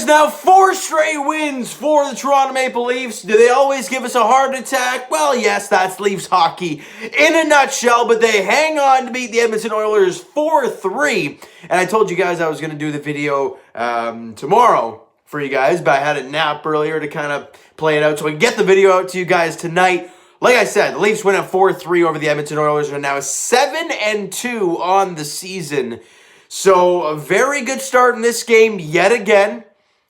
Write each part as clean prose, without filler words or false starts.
now 4 straight wins for the Toronto Maple Leafs. Do they always give us a heart attack? Well, yes, that's Leafs hockey in a nutshell, but they hang on to beat the Edmonton Oilers 4-3. And I told you guys I was going to do the video tomorrow for you guys, but I had a nap earlier to kind of play it out, so I can get the video out to you guys tonight. Like I said, the Leafs win at 4-3 over the Edmonton Oilers, and are now 7-2 on the season. So a very good start in this game yet again,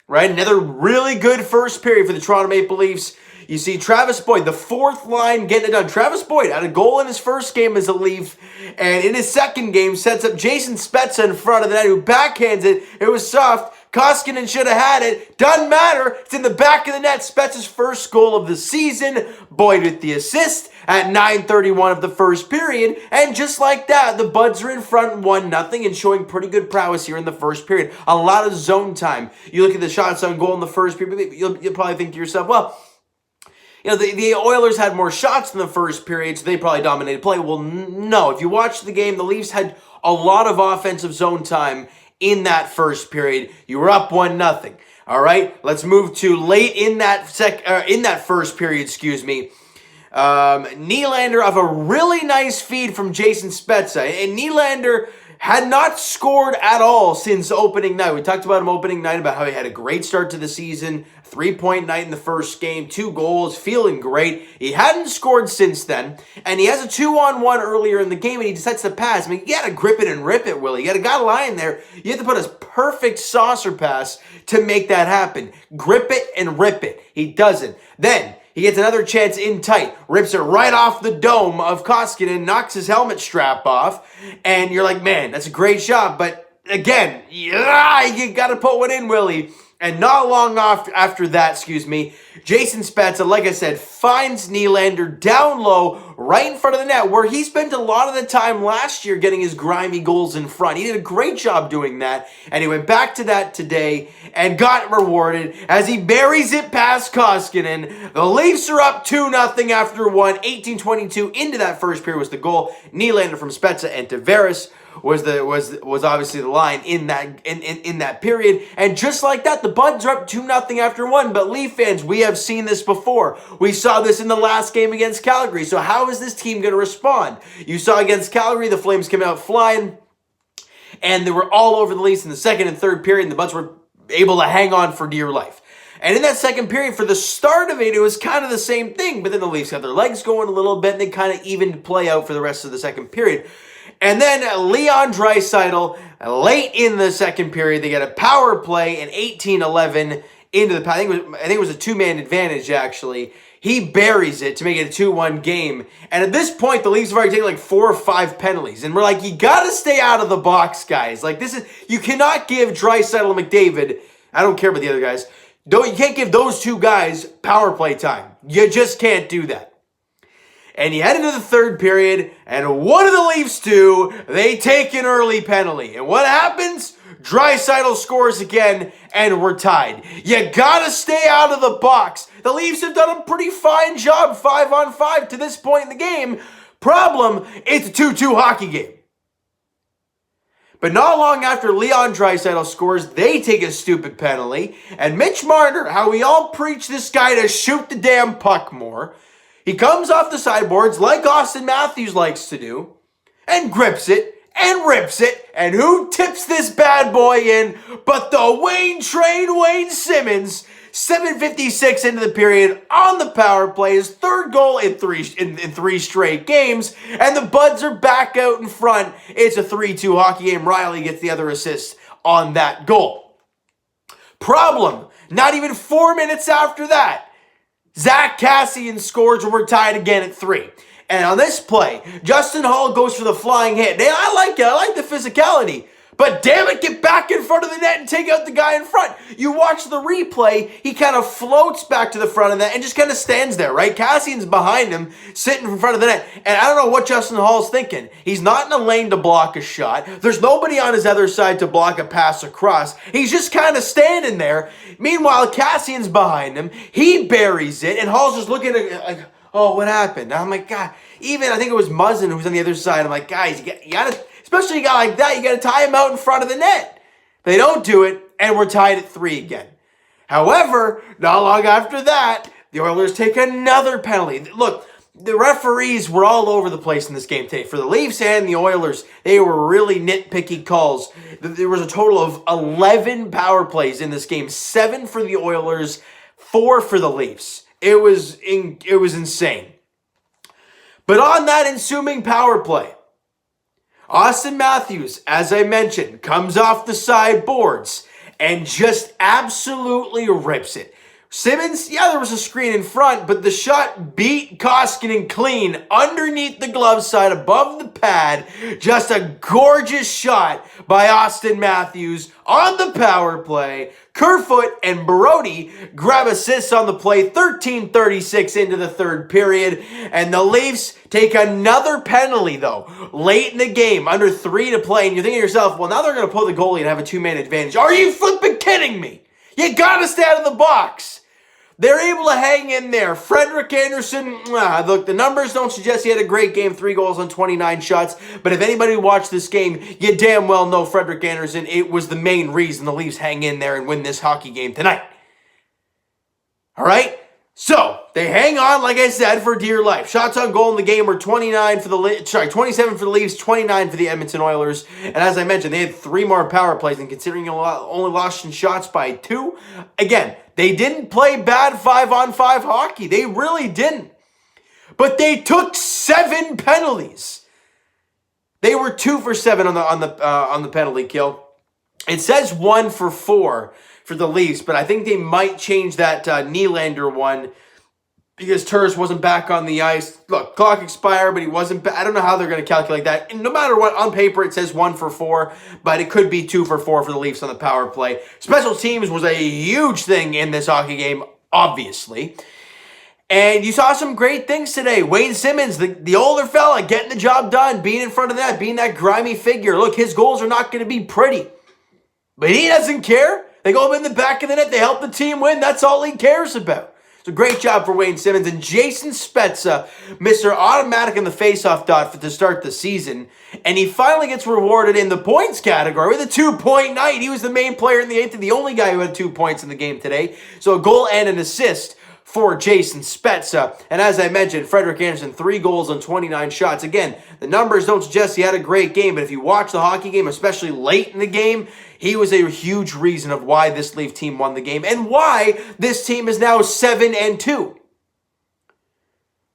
right? Another really good first period for the Toronto Maple Leafs. You see Travis Boyd, the fourth line, getting it done. Travis Boyd had a goal in his first game as a Leaf, and in his second game sets up Jason Spezza in front of the net, who backhands it. It was soft. Koskinen should have had it. Doesn't matter. It's in the back of the net. Spezza's first goal of the season. Boyd with the assist at 9:31 of the first period. And just like that, the Buds are in front 1-0 and showing pretty good prowess here in the first period. A lot of zone time. You look at the shots on goal in the first period, you'll probably think to yourself, well, you know, the Oilers had more shots in the first period, so they probably dominated play. Well, no. If you watch the game, the Leafs had a lot of offensive zone time in that first period. You were up 1-0. All right, let's move to late in that first period. Excuse me. Nylander off a really nice feed from Jason Spezza, and Nylander had not scored at all since opening night. We talked about him opening night, about how he had a great start to the season, 3-point night in the first game, 2 goals, feeling great. He hadn't scored since then, and he has a 2-on-1 earlier in the game, and he decides to pass. I mean, you got to grip it and rip it, Willie. You got a line there. You have to put a perfect saucer pass to make that happen. Grip it and rip it. He doesn't. Then he gets another chance in tight, rips it right off the dome of Koskinen, knocks his helmet strap off, and you're like, man, that's a great shot, but again, you got to put one in, Willie. And not long after that, Jason Spezza, like I said, finds Nylander down low, right in front of the net, where he spent a lot of the time last year getting his grimy goals in front. He did a great job doing that, and he went back to that today and got rewarded as he buries it past Koskinen. The Leafs are up 2-0 after 18-22 into that first period was the goal. Nylander from Spezza and Tavares was obviously the line in that period. And just like that, the Buds are up 2-0 after 1. But Leaf fans, we have seen this before. We saw this in the last game against Calgary. So how is this team going to respond? You saw against Calgary, the Flames came out flying, and they were all over the Leafs in the second and third period, and the Buds were able to hang on for dear life. And in that second period, for the start of it, it was kind of the same thing. But then the Leafs got their legs going a little bit, and they kind of evened play out for the rest of the second period. And then Leon Draisaitl, late in the second period, they get a power play in 18-11 into the, I think it was a 2-man advantage, actually. He buries it to make it a 2-1 game. And at this point, the Leafs have already taken like 4 or 5 penalties. And we're like, you got to stay out of the box, guys. Like, you cannot give Draisaitl and McDavid, I don't care about the other guys, you can't give those 2 guys power play time. You just can't do that. And you head into the third period, and what do the Leafs do? They take an early penalty. And what happens? Draisaitl scores again, and we're tied. You gotta stay out of the box. The Leafs have done a pretty fine job 5-on-5 to this point in the game. Problem, it's a 2-2 hockey game. But not long after Leon Draisaitl scores, they take a stupid penalty. And Mitch Marner, how we all preach this guy to shoot the damn puck more, he comes off the sideboards like Austin Matthews likes to do and grips it and rips it. And who tips this bad boy in but the Wayne train, Wayne Simmons? 7:56 into the period on the power play, his third goal in three straight games, and the Buds are back out in front. It's a 3-2 hockey game. Riley gets the other assist on that goal. Problem, not even 4 minutes after that, Zach Kassian scores and we're tied again at 3. And on this play, Justin Hall goes for the flying hit. Now, I like it. I like the physicality. But damn it, get back in front of the net and take out the guy in front. You watch the replay, he kind of floats back to the front of the net and just kind of stands there, right? Kassian's behind him, sitting in front of the net. And I don't know what Justin Hall's thinking. He's not in a lane to block a shot. There's nobody on his other side to block a pass across. He's just kind of standing there. Meanwhile, Kassian's behind him. He buries it, and Hall's just looking at like, oh, what happened? And I'm like, God, even I think it was Muzzin who was on the other side. I'm like, guys, you gotta, especially a guy like that, you got to tie him out in front of the net. They don't do it, and we're tied at 3 again. However, not long after that, the Oilers take another penalty. Look, the referees were all over the place in this game today. For the Leafs and the Oilers, they were really nitpicky calls. There was a total of 11 power plays in this game. 7 for the Oilers, 4 for the Leafs. It was insane. But on that ensuing power play, Austin Matthews, as I mentioned, comes off the sideboards and just absolutely rips it. Simmons, yeah, there was a screen in front, but the shot beat Koskinen clean underneath the glove side, above the pad. Just a gorgeous shot by Austin Matthews on the power play. Kerfoot and Brody grab assists on the play, 13:36 into the third period, and the Leafs take another penalty, though, late in the game, under 3 to play, and you're thinking to yourself, well, now they're going to pull the goalie and have a 2-man advantage. Are you flipping kidding me? You got to stay out of the box. They're able to hang in there. Frederik Andersen, look, the numbers don't suggest he had a great game, 3 goals on 29 shots. But if anybody watched this game, you damn well know Frederik Andersen. It was the main reason the Leafs hang in there and win this hockey game tonight. All right? So, they hang on, like I said, for dear life. Shots on goal in the game were 27 for the Leafs, 29 for the Edmonton Oilers. And as I mentioned, they had 3 more power plays, and considering only lost in shots by 2, again, they didn't play bad 5-on-5 hockey. They really didn't. But they took 7 penalties. They were 2 for 7 on the penalty kill. It says 1 for 4 for the Leafs, but I think they might change that Nylander one because Turris wasn't back on the ice. Look, clock expired, but he wasn't back. I don't know how they're going to calculate that. And no matter what, on paper it says 1 for 4, but it could be 2 for 4 for the Leafs on the power play. Special teams was a huge thing in this hockey game, obviously. And you saw some great things today. Wayne Simmons, the older fella, getting the job done, being in front of that, being that grimy figure. Look, his goals are not going to be pretty, but he doesn't care. They go up in the back of the net. They help the team win. That's all he cares about. So great job for Wayne Simmons. And Jason Spezza, Mr. Automatic in the faceoff dot to start the season. And he finally gets rewarded in the points category with a 2-point night. He was the main player in the 8th and the only guy who had 2 points in the game today. So a goal and an assist for Jason Spezza. And as I mentioned, Frederik Andersen, 3 goals on 29 shots. Again, the numbers don't suggest he had a great game, but if you watch the hockey game, especially late in the game, he was a huge reason of why this Leaf team won the game and why this team is now 7-2.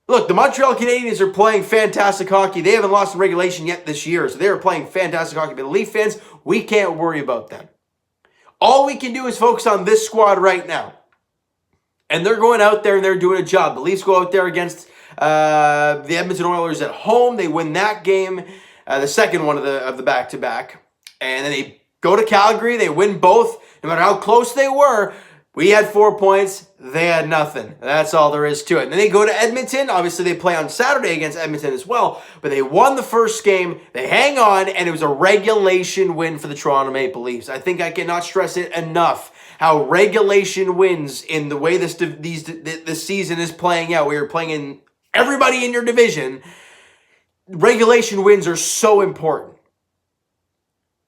Look, the Montreal Canadiens are playing fantastic hockey. They haven't lost in regulation yet this year, so they are playing fantastic hockey. But the Leaf fans, we can't worry about them. All we can do is focus on this squad right now. And they're going out there and they're doing a job. The Leafs go out there against the Edmonton Oilers at home. They win that game, the second one of the back-to-back. And then they go to Calgary. They win both. No matter how close they were, we had 4 points. They had nothing. That's all there is to it. And then they go to Edmonton. Obviously, they play on Saturday against Edmonton as well. But they won the first game. They hang on, and it was a regulation win for the Toronto Maple Leafs. I think I cannot stress it enough how regulation wins in the way this season is playing out. We are playing in everybody in your division. Regulation wins are so important.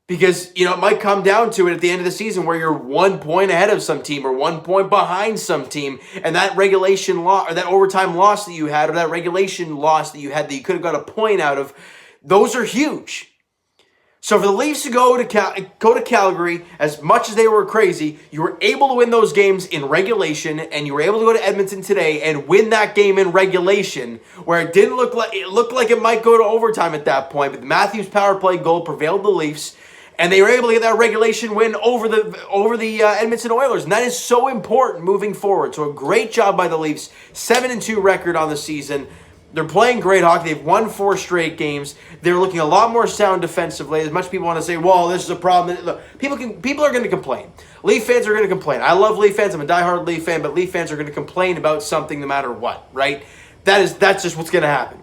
Because, it might come down to it at the end of the season where you're 1 point ahead of some team or 1 point behind some team. And that regulation loss or that overtime loss that you had or that regulation loss that you had that you could have got a point out of, those are huge. So for the Leafs to go to Calgary, as much as they were crazy, you were able to win those games in regulation, and you were able to go to Edmonton today and win that game in regulation, where it looked like it might go to overtime at that point. But the Matthews power play goal prevailed the Leafs, and they were able to get that regulation win over the Edmonton Oilers, and that is so important moving forward. So a great job by the Leafs, 7-2 record on the season. They're playing great hockey. They've won 4 straight games. They're looking a lot more sound defensively. As much people want to say, well, this is a problem. Look, people are going to complain. Leaf fans are going to complain. I love Leaf fans. I'm a diehard Leaf fan, but Leaf fans are going to complain about something no matter what, right? That's just what's going to happen.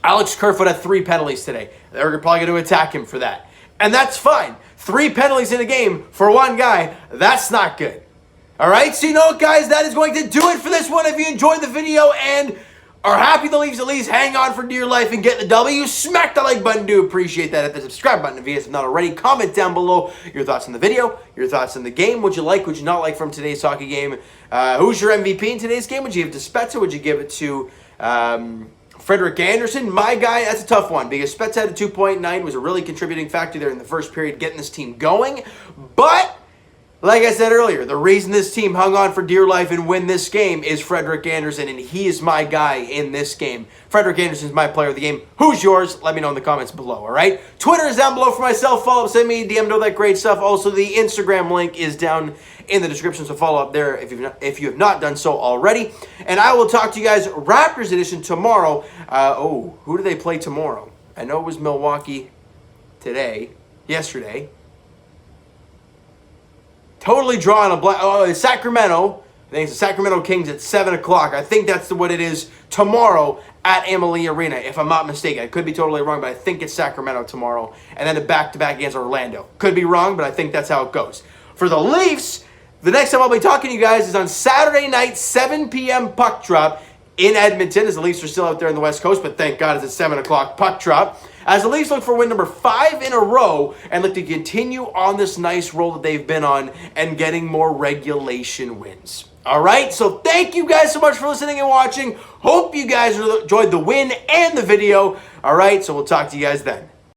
Alex Kerfoot had 3 penalties today. They're probably going to attack him for that. And that's fine. 3 penalties in a game for one guy, that's not good. All right? So you know what, guys? That is going to do it for this one. If you enjoyed the video and are happy the Leafs at least hang on for dear life and get the W. Smack the like button. Do appreciate that. Hit the subscribe button if you have not already. Comment down below your thoughts on the video, your thoughts on the game. Would you like, would you not like from today's hockey game? Who's your MVP in today's game? Would you give it to Spezza? Would you give it to Frederik Andersen? My guy, that's a tough one because Spezza had a 2.9, was a really contributing factor there in the first period getting this team going. But like I said earlier, the reason this team hung on for dear life and win this game is Frederik Andersen, and he is my guy in this game. Frederik Andersen is my player of the game. Who's yours? Let me know in the comments below, all right? Twitter is down below for myself. Follow up, send me a DM, all that great stuff. Also, the Instagram link is down in the description, so follow up there if you have not done so already. And I will talk to you guys Raptors edition tomorrow. Who do they play tomorrow? I know it was Milwaukee yesterday. Totally drawing a blank. Oh, it's Sacramento. I think it's the Sacramento Kings at 7 o'clock. I think that's what it is tomorrow at Amalie Arena, if I'm not mistaken. I could be totally wrong, but I think it's Sacramento tomorrow. And then a back-to-back against Orlando. Could be wrong, but I think that's how it goes. For the Leafs, the next time I'll be talking to you guys is on Saturday night, 7 p.m. puck drop in Edmonton, as the Leafs are still out there on the West Coast, but thank God it's at 7 o'clock puck drop. As the Leafs look for win number 5 in a row and look to continue on this nice roll that they've been on and getting more regulation wins. All right, so thank you guys so much for listening and watching. Hope you guys enjoyed the win and the video. All right, so we'll talk to you guys then.